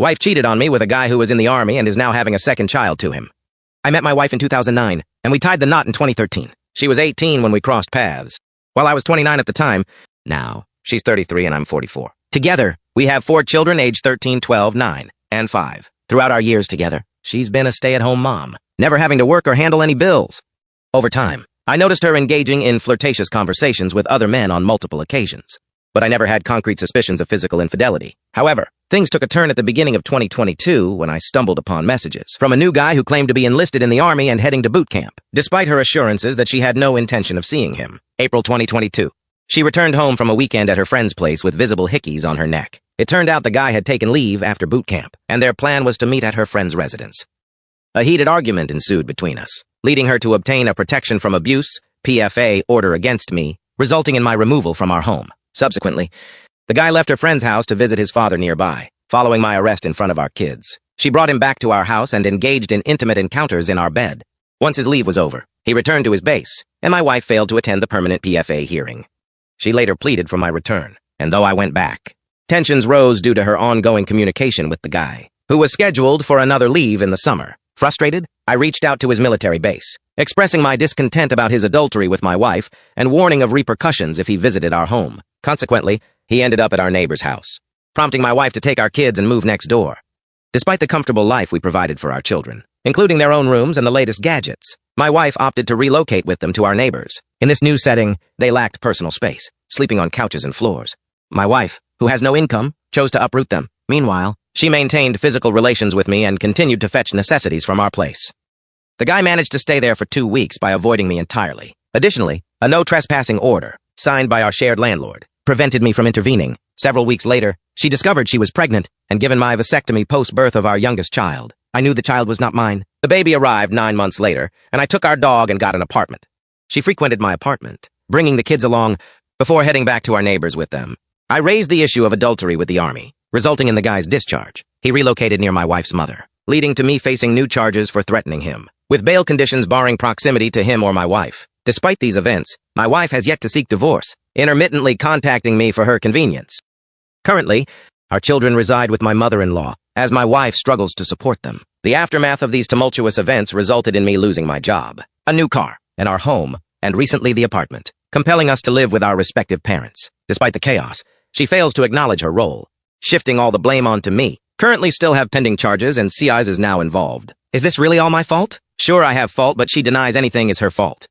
Wife cheated on me with a guy who was in the army and is now having a second child to him. I met my wife in 2009, and we tied the knot in 2013. She was 18 when we crossed paths. While I was 29 at the time, now she's 33 and I'm 44. Together, we have 4 children aged 13, 12, 9, and 5. Throughout our years together, she's been a stay-at-home mom, never having to work or handle any bills. Over time, I noticed her engaging in flirtatious conversations with other men on multiple occasions, but I never had concrete suspicions of physical infidelity. However, things took a turn at the beginning of 2022 when I stumbled upon messages from a new guy who claimed to be enlisted in the army and heading to boot camp, despite her assurances that she had no intention of seeing him. April 2022. She returned home from a weekend at her friend's place with visible hickeys on her neck. It turned out the guy had taken leave after boot camp, and their plan was to meet at her friend's residence. A heated argument ensued between us, leading her to obtain a protection from abuse, PFA order against me, resulting in my removal from our home. Subsequently, the guy left her friend's house to visit his father nearby, following my arrest in front of our kids. She brought him back to our house and engaged in intimate encounters in our bed. Once his leave was over, he returned to his base, and my wife failed to attend the permanent PFA hearing. She later pleaded for my return, and though I went back, tensions rose due to her ongoing communication with the guy, who was scheduled for another leave in the summer. Frustrated, I reached out to his military base, expressing my discontent about his adultery with my wife and warning of repercussions if he visited our home. Consequently, he ended up at our neighbor's house, prompting my wife to take our kids and move next door. Despite the comfortable life we provided for our children, including their own rooms and the latest gadgets, my wife opted to relocate with them to our neighbors. In this new setting, they lacked personal space, sleeping on couches and floors. My wife, who has no income, chose to uproot them. Meanwhile, she maintained physical relations with me and continued to fetch necessities from our place. The guy managed to stay there for 2 weeks by avoiding me entirely. Additionally, a no trespassing order, signed by our shared landlord, prevented me from intervening. Several weeks later, she discovered she was pregnant and given my vasectomy post-birth of our youngest child. I knew the child was not mine. The baby arrived 9 months later, and I took our dog and got an apartment. She frequented my apartment, bringing the kids along before heading back to our neighbors with them. I raised the issue of adultery with the army, resulting in the guy's discharge. He relocated near my wife's mother, leading to me facing new charges for threatening him, with bail conditions barring proximity to him or my wife. Despite these events, my wife has yet to seek divorce, intermittently contacting me for her convenience. Currently, our children reside with my mother-in-law, as my wife struggles to support them. The aftermath of these tumultuous events resulted in me losing my job, a new car, and our home, and recently the apartment, compelling us to live with our respective parents. Despite the chaos, she fails to acknowledge her role, shifting all the blame onto me. Currently still have pending charges and CIs is now involved. Is this really all my fault? Sure, I have fault, but she denies anything is her fault.